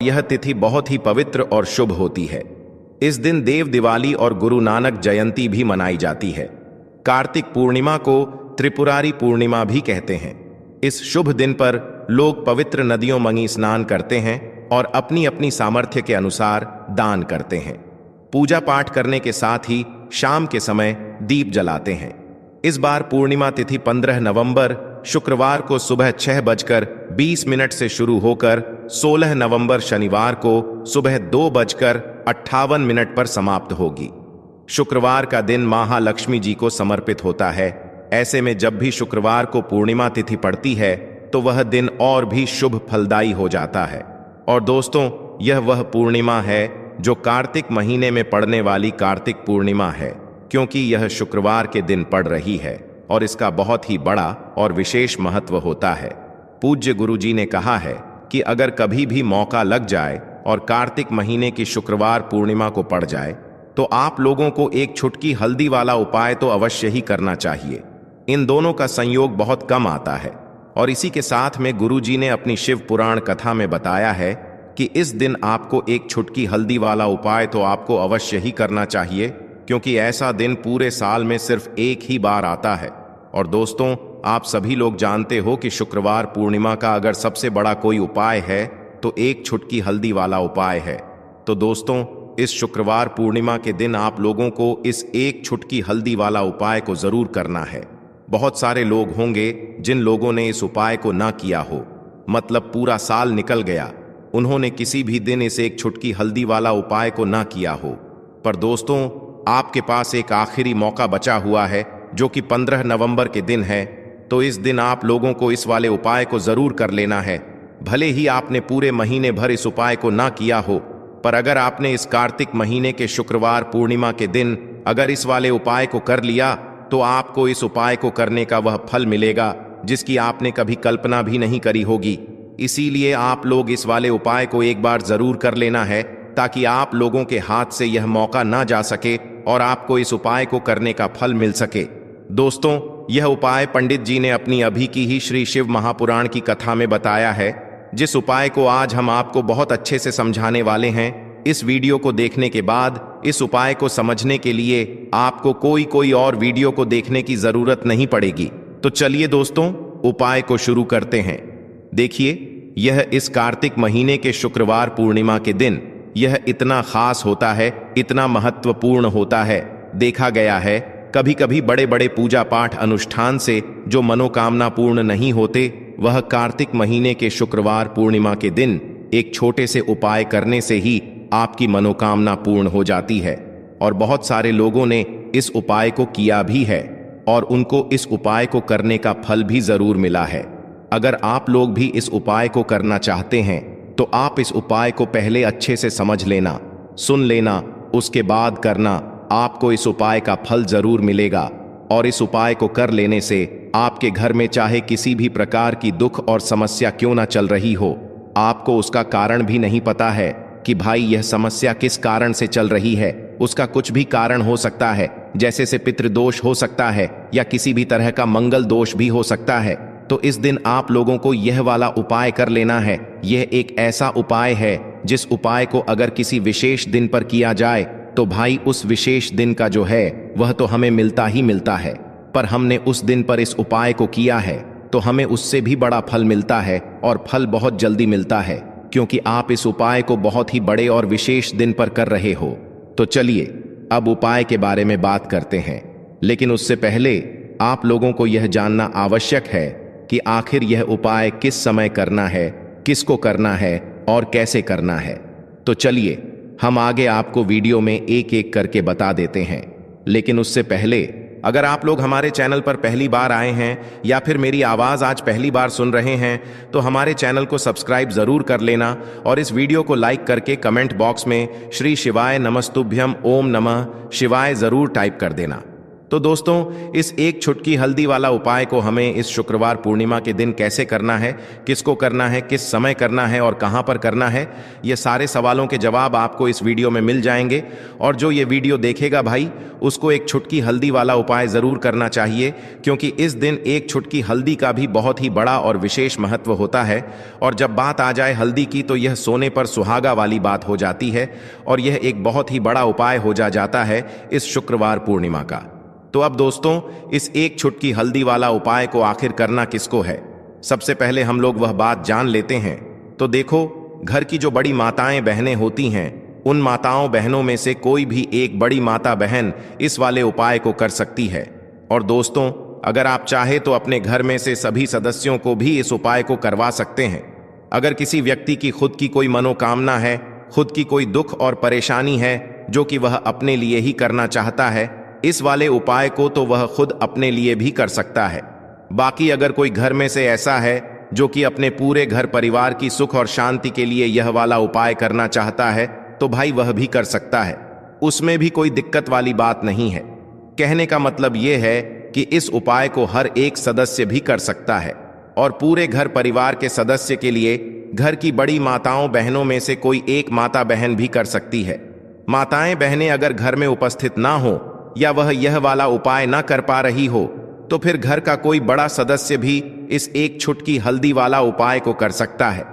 यह तिथि बहुत ही पवित्र और शुभ होती है। इस दिन देव दिवाली और गुरु नानक जयंती भी मनाई जाती है। कार्तिक पूर्णिमा को त्रिपुरारी पूर्णिमा भी कहते हैं। इस शुभ दिन पर लोग पवित्र नदियों में स्नान करते हैं और अपनी अपनी सामर्थ्य के अनुसार दान करते हैं। पूजा पाठ करने के साथ ही शाम के समय दीप जलाते हैं। इस बार पूर्णिमा तिथि 15 नवंबर शुक्रवार को सुबह 6:20 से शुरू होकर 16 नवंबर शनिवार को सुबह 2:58 पर समाप्त होगी। शुक्रवार का दिन महालक्ष्मी जी को समर्पित होता है। ऐसे में जब भी शुक्रवार को पूर्णिमा तिथि पड़ती है तो वह दिन और भी शुभ फलदायी हो जाता है। और दोस्तों, यह वह पूर्णिमा है जो कार्तिक महीने में पड़ने वाली कार्तिक पूर्णिमा है, क्योंकि यह शुक्रवार के दिन पड़ रही है और इसका बहुत ही बड़ा और विशेष महत्व होता है। पूज्य गुरुजी ने कहा है कि अगर कभी भी मौका लग जाए और कार्तिक महीने की शुक्रवार पूर्णिमा को पड़ जाए तो आप लोगों को एक छुटकी हल्दी वाला उपाय तो अवश्य ही करना चाहिए। इन दोनों का संयोग बहुत कम आता है और इसी के साथ में गुरुजी ने अपनी शिव पुराण कथा में बताया है कि इस दिन आपको एक छुटकी हल्दी वाला उपाय तो आपको अवश्य ही करना चाहिए, क्योंकि ऐसा दिन पूरे साल में सिर्फ एक ही बार आता है। और दोस्तों, आप सभी लोग जानते हो कि शुक्रवार पूर्णिमा का अगर सबसे बड़ा कोई उपाय है तो एक छुटकी हल्दी वाला उपाय है। तो दोस्तों, इस शुक्रवार पूर्णिमा के दिन आप लोगों को इस एक छुटकी हल्दी वाला उपाय को जरूर करना है। बहुत सारे लोग होंगे जिन लोगों ने इस उपाय को ना किया हो, मतलब पूरा साल निकल गया, उन्होंने किसी भी दिन इस एक छुटकी हल्दी वाला उपाय को ना किया हो। पर दोस्तों, आपके पास एक आखिरी मौका बचा हुआ है जो कि 15 नवंबर के दिन है। तो इस दिन आप लोगों को इस वाले उपाय को जरूर कर लेना है। भले ही आपने पूरे महीने भर इस उपाय को ना किया हो, पर अगर आपने इस कार्तिक महीने के शुक्रवार पूर्णिमा के दिन अगर इस वाले उपाय को कर लिया तो आपको इस उपाय को करने का वह फल मिलेगा जिसकी आपने कभी कल्पना भी नहीं करी होगी। इसीलिए आप लोग इस वाले उपाय को एक बार जरूर कर लेना है, ताकि आप लोगों के हाथ से यह मौका ना जा सके और आपको इस उपाय को करने का फल मिल सके। दोस्तों, यह उपाय पंडित जी ने अपनी अभी की ही श्री शिव महापुराण की कथा में बताया है, जिस उपाय को आज हम आपको बहुत अच्छे से समझाने वाले हैं। इस वीडियो को देखने के बाद इस उपाय को समझने के लिए आपको कोई और वीडियो को देखने की जरूरत नहीं पड़ेगी। तो चलिए दोस्तों, उपाय को शुरू करते हैं। देखिए, यह इस कार्तिक महीने के शुक्रवार पूर्णिमा के दिन यह इतना खास होता है, इतना महत्वपूर्ण होता है। देखा गया है कभी कभी बड़े बड़े पूजा पाठ अनुष्ठान से जो मनोकामना पूर्ण नहीं होते, वह कार्तिक महीने के शुक्रवार पूर्णिमा के दिन एक छोटे से उपाय करने से ही आपकी मनोकामना पूर्ण हो जाती है। और बहुत सारे लोगों ने इस उपाय को किया भी है और उनको इस उपाय को करने का फल भी जरूर मिला है। अगर आप लोग भी इस उपाय को करना चाहते हैं तो आप इस उपाय को पहले अच्छे से समझ लेना, सुन लेना, उसके बाद करना। आपको इस उपाय का फल जरूर मिलेगा। और इस उपाय को कर लेने से आपके घर में चाहे किसी भी प्रकार की दुख और समस्या क्यों ना चल रही हो, आपको उसका कारण भी नहीं पता है कि भाई यह समस्या किस कारण से चल रही है। उसका कुछ भी कारण हो सकता है, जैसे से पितृदोष हो सकता है या किसी भी तरह का मंगल दोष भी हो सकता है। तो इस दिन आप लोगों को यह वाला उपाय कर लेना है। यह एक ऐसा उपाय है जिस उपाय को अगर किसी विशेष दिन पर किया जाए तो भाई उस विशेष दिन का जो है वह तो हमें मिलता ही मिलता है। पर हमने उस दिन पर इस उपाय को किया है तो हमें उससे भी बड़ा फल मिलता है, और फल बहुत जल्दी मिलता है, क्योंकि आप इस उपाय को बहुत ही बड़े और विशेष दिन पर कर रहे हो। तो चलिए अब उपाय के बारे में बात करते हैं। लेकिन उससे पहले आप लोगों को यह जानना आवश्यक है कि आखिर यह उपाय किस समय करना है, किसको करना है और कैसे करना है। तो चलिए हम आगे आपको वीडियो में एक एक करके बता देते हैं। लेकिन उससे पहले, अगर आप लोग हमारे चैनल पर पहली बार आए हैं या फिर मेरी आवाज़ आज पहली बार सुन रहे हैं तो हमारे चैनल को सब्सक्राइब ज़रूर कर लेना और इस वीडियो को लाइक करके कमेंट बॉक्स में श्री शिवाय नमस्तुभ्यम ओम नमः शिवाय ज़रूर टाइप कर देना। तो दोस्तों, इस एक चुटकी हल्दी वाला उपाय को हमें इस शुक्रवार पूर्णिमा के दिन कैसे करना है, किसको करना है, किस समय करना है और कहां पर करना है, ये सारे सवालों के जवाब आपको इस वीडियो में मिल जाएंगे। और जो ये वीडियो देखेगा भाई, उसको एक चुटकी हल्दी वाला उपाय जरूर करना चाहिए, क्योंकि इस दिन एक चुटकी हल्दी का भी बहुत ही बड़ा और विशेष महत्व होता है। और जब बात आ जाए हल्दी की, तो यह सोने पर सुहागा वाली बात हो जाती है और यह एक बहुत ही बड़ा उपाय हो जाता है इस शुक्रवार पूर्णिमा का। तो अब दोस्तों, इस एक चुटकी हल्दी वाला उपाय को आखिर करना किसको है, सबसे पहले हम लोग वह बात जान लेते हैं। तो देखो, घर की जो बड़ी माताएं बहनें होती हैं, उन माताओं बहनों में से कोई भी एक बड़ी माता बहन इस वाले उपाय को कर सकती है। और दोस्तों, अगर आप चाहे तो अपने घर में से सभी सदस्यों को भी इस उपाय को करवा सकते हैं। अगर किसी व्यक्ति की खुद की कोई मनोकामना है, खुद की कोई दुख और परेशानी है जो कि वह अपने लिए ही करना चाहता है, इस वाले उपाय को तो वह खुद अपने लिए भी कर सकता है। बाकी अगर कोई घर में से ऐसा है जो कि अपने पूरे घर परिवार की सुख और शांति के लिए यह वाला उपाय करना चाहता है, तो भाई वह भी कर सकता है, उसमें भी कोई दिक्कत वाली बात नहीं है। कहने का मतलब यह है कि इस उपाय को हर एक सदस्य भी कर सकता है और पूरे घर परिवार के सदस्य के लिए घर की बड़ी माताओं बहनों में से कोई एक माता बहन भी कर सकती है। माताएं बहनें अगर घर में उपस्थित ना हो या वह यह वाला उपाय ना कर पा रही हो, तो फिर घर का कोई बड़ा सदस्य भी इस एक चुटकी हल्दी वाला उपाय को कर सकता है,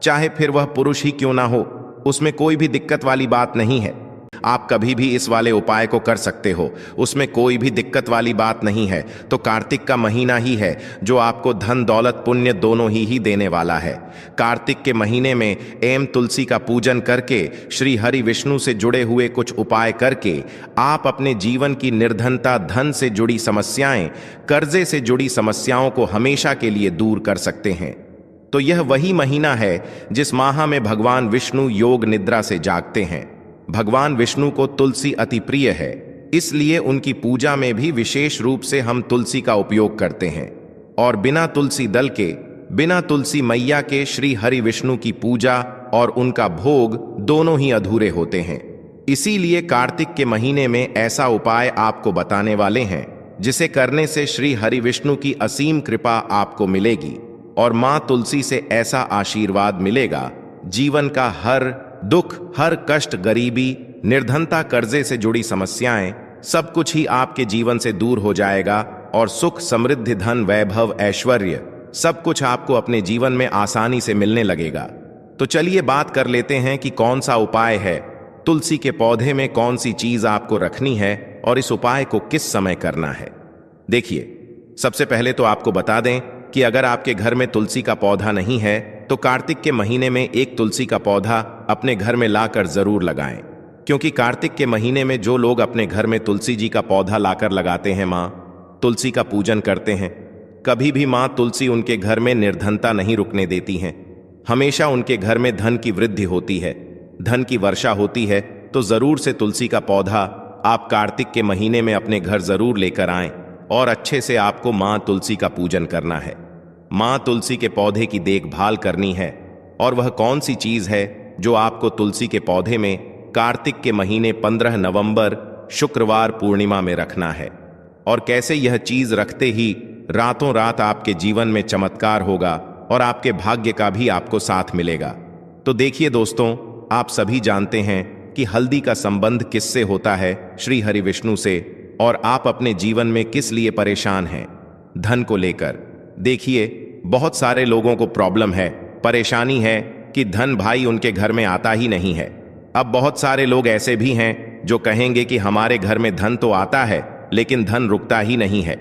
चाहे फिर वह पुरुष ही क्यों ना हो, उसमें कोई भी दिक्कत वाली बात नहीं है। आप कभी भी इस वाले उपाय को कर सकते हो, उसमें कोई भी दिक्कत वाली बात नहीं है। तो कार्तिक का महीना ही है जो आपको धन दौलत पुण्य दोनों ही देने वाला है। कार्तिक के महीने में एम तुलसी का पूजन करके, श्री हरि विष्णु से जुड़े हुए कुछ उपाय करके आप अपने जीवन की निर्धनता, धन से जुड़ी समस्याएं, कर्जे से जुड़ी समस्याओं को हमेशा के लिए दूर कर सकते हैं। तो यह वही महीना है जिस माह में भगवान विष्णु योग निद्रा से जागते हैं। भगवान विष्णु को तुलसी अति प्रिय है, इसलिए उनकी पूजा में भी विशेष रूप से हम तुलसी का उपयोग करते हैं। और बिना तुलसी दल के, बिना तुलसी मैया के श्री हरि विष्णु की पूजा और उनका भोग दोनों ही अधूरे होते हैं। इसीलिए कार्तिक के महीने में ऐसा उपाय आपको बताने वाले हैं जिसे करने से श्री हरि विष्णु की असीम कृपा आपको मिलेगी और मां तुलसी से ऐसा आशीर्वाद मिलेगा, जीवन का हर दुख, हर कष्ट, गरीबी, निर्धनता, कर्जे से जुड़ी समस्याएं, सब कुछ ही आपके जीवन से दूर हो जाएगा और सुख, समृद्धि, धन, वैभव, ऐश्वर्य, सब कुछ आपको अपने जीवन में आसानी से मिलने लगेगा। तो चलिए बात कर लेते हैं कि कौन सा उपाय है, तुलसी के पौधे में कौन सी चीज आपको रखनी है और इस उपाय को किस समय करना है। देखिए, सबसे पहले तो आपको बता दें कि अगर आपके घर में तुलसी का पौधा नहीं है, तो कार्तिक के महीने में एक तुलसी का पौधा अपने घर में लाकर जरूर लगाएं, क्योंकि कार्तिक के महीने में जो लोग अपने घर में तुलसी जी का पौधा लाकर लगाते हैं, मां तुलसी का पूजन करते हैं, कभी भी मां तुलसी उनके घर में निर्धनता नहीं रुकने देती हैं। हमेशा उनके घर में धन की वृद्धि होती है, धन की वर्षा होती है। तो जरूर से तुलसी का पौधा आप कार्तिक के महीने में अपने घर जरूर लेकर आएं और अच्छे से आपको मां तुलसी का पूजन करना है। मां तुलसी के पौधे की देखभाल करनी है। और वह कौन सी चीज है जो आपको तुलसी के पौधे में कार्तिक के महीने 15 नवंबर शुक्रवार पूर्णिमा में रखना है, और कैसे यह चीज रखते ही रातों रात आपके जीवन में चमत्कार होगा और आपके भाग्य का भी आपको साथ मिलेगा। तो देखिए दोस्तों, आप सभी जानते हैं कि हल्दी का संबंध किससे होता है, श्री हरि विष्णु से। और आप अपने जीवन में किस लिए परेशान हैं, धन को लेकर। देखिए, बहुत सारे लोगों को प्रॉब्लम है, परेशानी है कि धन भाई उनके घर में आता ही नहीं है। अब बहुत सारे लोग ऐसे भी हैं जो कहेंगे कि हमारे घर में धन तो आता है लेकिन धन रुकता ही नहीं है।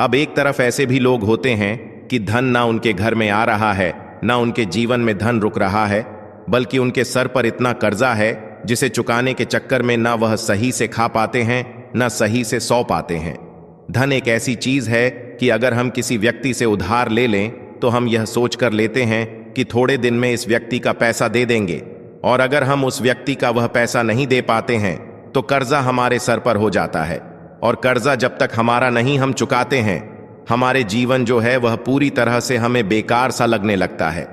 अब एक तरफ ऐसे भी लोग होते हैं कि धन ना उनके घर में आ रहा है, ना उनके जीवन में धन रुक रहा है, बल्कि उनके सर पर इतना कर्जा है जिसे चुकाने के चक्कर में ना वह सही से खा पाते हैं, ना सही से सौ पाते हैं। धन एक ऐसी चीज है कि अगर हम किसी व्यक्ति से उधार ले लें तो हम यह सोच कर लेते हैं कि थोड़े दिन में इस व्यक्ति का पैसा दे देंगे, और अगर हम उस व्यक्ति का वह पैसा नहीं दे पाते हैं तो कर्जा हमारे सर पर हो जाता है। और कर्जा जब तक हमारा नहीं हम चुकाते हैं, हमारे जीवन जो है वह पूरी तरह से हमें बेकार सा लगने लगता है।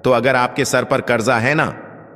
तो अगर आपके सर पर कर्जा है ना,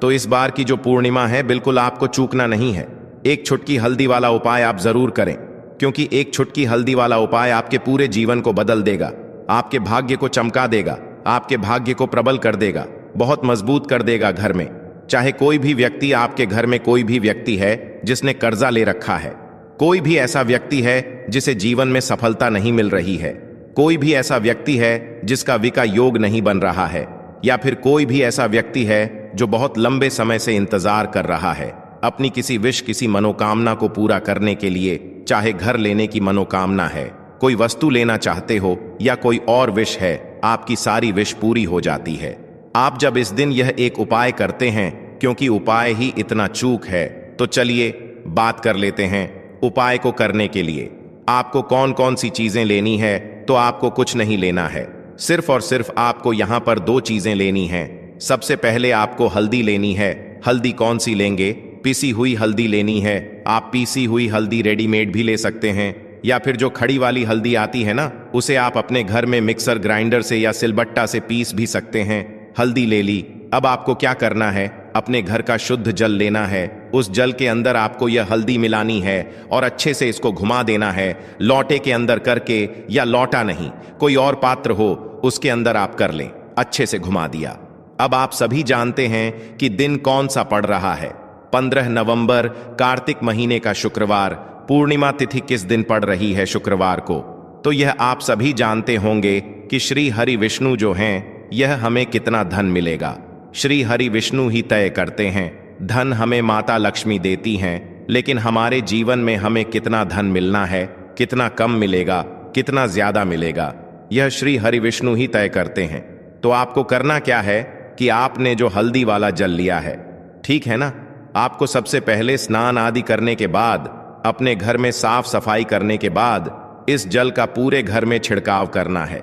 तो इस बार की जो पूर्णिमा है बिल्कुल आपको चूकना नहीं है। एक चुटकी हल्दी वाला उपाय आप जरूर करें, क्योंकि एक छुटकी हल्दी वाला उपाय आपके पूरे जीवन को बदल देगा, आपके भाग्य को चमका देगा, आपके भाग्य को प्रबल कर देगा, बहुत मजबूत कर देगा। घर में चाहे कोई भी व्यक्ति, आपके घर में कोई भी व्यक्ति है जिसने कर्जा ले रखा है, कोई भी ऐसा व्यक्ति है जिसे जीवन में सफलता नहीं मिल रही है, कोई भी ऐसा व्यक्ति है जिसका विका योग नहीं बन रहा है, या फिर कोई भी ऐसा व्यक्ति है जो बहुत लंबे समय से इंतजार कर रहा है अपनी किसी विश, किसी मनोकामना को पूरा करने के लिए। चाहे घर लेने की मनोकामना है, कोई वस्तु लेना चाहते हो, या कोई और विश है, आपकी सारी विश पूरी हो जाती है। आप जब इस दिन यह एक उपाय करते हैं, क्योंकि उपाय ही इतना चूक है, तो चलिए बात कर लेते हैं उपाय को करने के लिए आपको कौन कौन सी चीजें लेनी है। तो आपको कुछ नहीं लेना है, सिर्फ और सिर्फ आपको यहां पर 2 चीजें लेनी हैं। सबसे पहले आपको हल्दी लेनी है। हल्दी कौन सी लेंगे? पीसी हुई हल्दी लेनी है। आप पीसी हुई हल्दी रेडीमेड भी ले सकते हैं, या फिर जो खड़ी वाली हल्दी आती है ना, उसे आप अपने घर में मिक्सर ग्राइंडर से या सिलबट्टा से पीस भी सकते हैं। हल्दी ले ली। अब आपको क्या करना है? अपने घर का शुद्ध जल लेना है। उस जल के अंदर आपको यह हल्दी मिलानी है और अच्छे से इसको घुमा देना है, लोटे के अंदर करके, या लोटा नहीं, कोई और पात्र हो उसके अंदर आप कर लें। अच्छे से घुमा दिया। अब आप सभी जानते हैं कि दिन कौन सा पड़ रहा है। 15 नवंबर, कार्तिक महीने का शुक्रवार। पूर्णिमा तिथि किस दिन पड़ रही है? शुक्रवार को। तो यह आप सभी जानते होंगे कि श्री हरि विष्णु जो हैं, यह हमें कितना धन मिलेगा। श्री हरि विष्णु ही तय करते हैं। धन हमें माता लक्ष्मी देती हैं, लेकिन हमारे जीवन में हमें कितना धन मिलना है, कितना कम मिलेगा, कितना ज्यादा मिलेगा, यह श्री हरि विष्णु ही तय करते हैं। तो आपको करना क्या है कि आपने जो हल्दी वाला जल लिया है, ठीक है ना, आपको सबसे पहले स्नान आदि करने के बाद, अपने घर में साफ सफाई करने के बाद, इस जल का पूरे घर में छिड़काव करना है।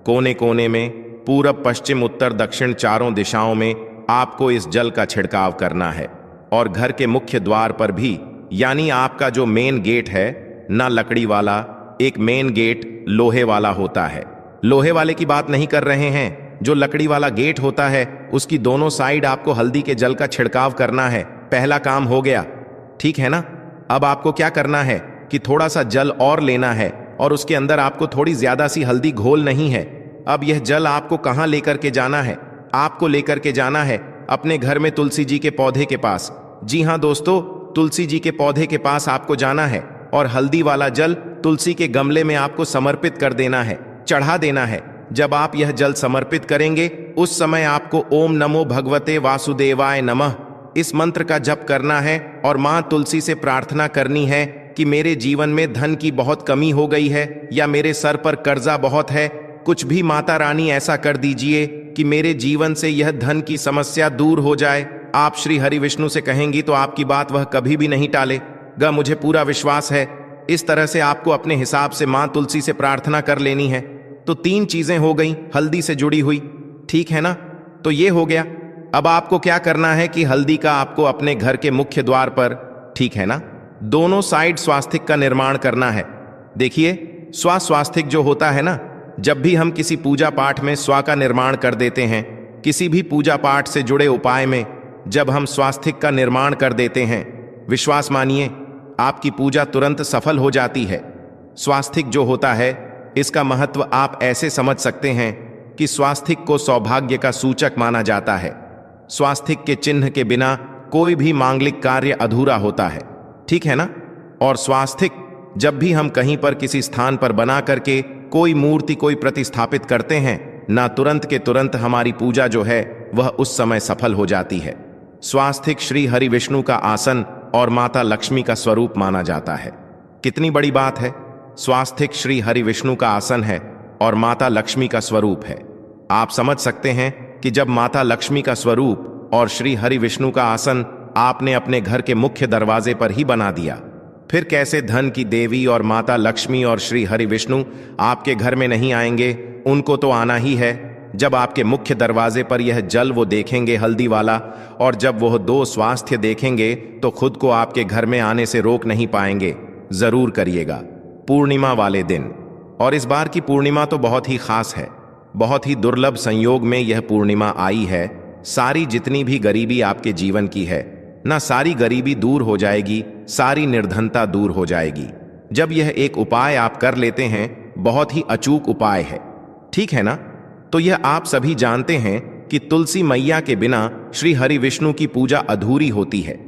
कोने कोने में, पूरब, पश्चिम, उत्तर, दक्षिण, चारों दिशाओं में आपको इस जल का छिड़काव करना है। और घर के मुख्य द्वार पर भी, यानी आपका जो मेन गेट है ना, लकड़ी वाला, एक मेन गेट लोहे वाला होता है। लोहे वाले की बात नहीं कर रहे हैं, जो लकड़ी वाला गेट होता है उसकी दोनों साइड आपको हल्दी के जल का छिड़काव करना है। पहला काम हो गया, ठीक है ना। अब आपको क्या करना है कि थोड़ा सा जल और लेना है, और उसके अंदर आपको थोड़ी ज्यादा सी हल्दी घोल नहीं है। अब यह जल आपको कहां लेकर के जाना है? आपको लेकर के जाना है अपने घर में तुलसी जी के पौधे के पास। जी हां दोस्तों, तुलसी जी के पौधे के पास आपको जाना है, और हल्दी वाला जल तुलसी के गमले में आपको समर्पित कर देना है, चढ़ा देना है। जब आप यह जल समर्पित करेंगे, उस समय आपको ओम नमो भगवते वासुदेवाय नमः इस मंत्र का जप करना है, और मां तुलसी से प्रार्थना करनी है कि मेरे जीवन में धन की बहुत कमी हो गई है, या मेरे सर पर कर्जा बहुत है, कुछ भी माता रानी ऐसा कर दीजिए कि मेरे जीवन से यह धन की समस्या दूर हो जाए। आप श्री हरि विष्णु से कहेंगी तो आपकी बात वह कभी भी नहीं टालेगा, मुझे पूरा विश्वास है। इस तरह से आपको अपने हिसाब से मां तुलसी से प्रार्थना कर लेनी है। तो 3 चीजें हो गई हल्दी से जुड़ी हुई, ठीक है ना। तो ये हो गया। अब आपको क्या करना है कि हल्दी का आपको अपने घर के मुख्य द्वार पर, ठीक है ना, दोनों साइड स्वास्तिक का निर्माण करना है। देखिए, स्वास्तिक जो होता है ना, जब भी हम किसी पूजा पाठ में स्वा का निर्माण कर देते हैं, किसी भी पूजा पाठ से जुड़े उपाय में जब हम स्वास्तिक का निर्माण कर देते हैं, विश्वास मानिए आपकी पूजा तुरंत सफल हो जाती है। स्वास्तिक जो होता है, इसका महत्व आप ऐसे समझ सकते हैं कि स्वास्तिक को सौभाग्य का सूचक माना जाता है। स्वास्तिक के चिन्ह के बिना कोई भी मांगलिक कार्य अधूरा होता है, ठीक है ना। और स्वास्तिक जब भी हम कहीं पर किसी स्थान पर बना करके कोई मूर्ति, कोई प्रतिस्थापित करते हैं ना, तुरंत के तुरंत हमारी पूजा जो है वह उस समय सफल हो जाती है। स्वास्तिक श्री हरि विष्णु का आसन और माता लक्ष्मी का स्वरूप माना जाता है। कितनी बड़ी बात है, स्वास्तिक श्री हरि विष्णु का आसन है और माता लक्ष्मी का स्वरूप है। आप समझ सकते हैं कि जब माता लक्ष्मी का स्वरूप और श्री हरि विष्णु का आसन आपने अपने घर के मुख्य दरवाजे पर ही बना दिया, फिर कैसे धन की देवी और माता लक्ष्मी और श्री हरि विष्णु आपके घर में नहीं आएंगे? उनको तो आना ही है। जब आपके मुख्य दरवाजे पर यह जल वो देखेंगे हल्दी वाला, और जब वह 2 स्वास्थ्य देखेंगे तो खुद को आपके घर में आने से रोक नहीं पाएंगे। जरूर करिएगा पूर्णिमा वाले दिन। और इस बार की पूर्णिमा तो बहुत ही खास है, बहुत ही दुर्लभ संयोग में यह पूर्णिमा आई है। सारी जितनी भी गरीबी आपके जीवन की है ना, सारी गरीबी दूर हो जाएगी, सारी निर्धनता दूर हो जाएगी। जब यह एक उपाय आप कर लेते हैं, बहुत ही अचूक उपाय है, ठीक है ना? तो यह आप सभी जानते हैं कि तुलसी मैया के बिना श्री हरि विष्णु की पूजा अधूरी होती है।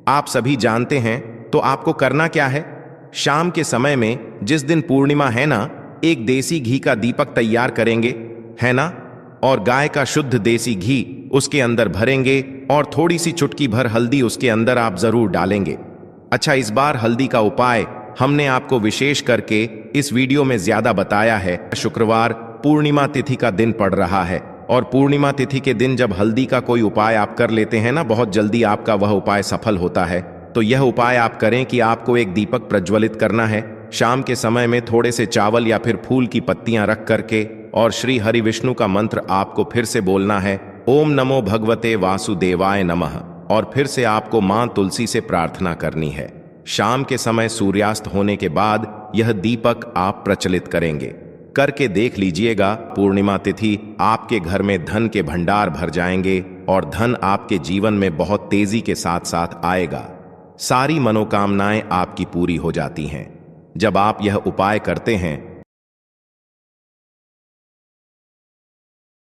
आप सभी जानते हैं, तो आपको करना क्या है? शाम के समय में जिस दिन पूर्णिमा है ना, एक देसी घी का दीपक तैयार करेंगे, है ना? और गाय का शुद्ध देसी घी उसके अंदर भरेंगे और थोड़ी सी चुटकी भर हल्दी उसके अंदर आप जरूर डालेंगे। अच्छा, इस बार हल्दी का उपाय हमने आपको विशेष करके इस वीडियो में ज्यादा बताया है। शुक्रवार पूर्णिमा तिथि का दिन पड़ रहा है और पूर्णिमा तिथि के दिन जब हल्दी का कोई उपाय आप कर लेते हैं ना, बहुत जल्दी आपका वह उपाय सफल होता है। तो यह उपाय आप करें कि आपको एक दीपक प्रज्वलित करना है शाम के समय में, थोड़े से चावल या फिर फूल की पत्तियां रख करके, और श्री हरि विष्णु का मंत्र आपको फिर से बोलना है, ओम नमो भगवते वासुदेवाय नमः, और फिर से आपको मां तुलसी से प्रार्थना करनी है। शाम के समय सूर्यास्त होने के बाद यह दीपक आप प्रचलित करेंगे। करके देख लीजिएगा, पूर्णिमा तिथि आपके घर में धन के भंडार भर जाएंगे और धन आपके जीवन में बहुत तेजी के साथ साथ आएगा। सारी मनोकामनाएं आपकी पूरी हो जाती हैं। जब आप यह उपाय करते हैं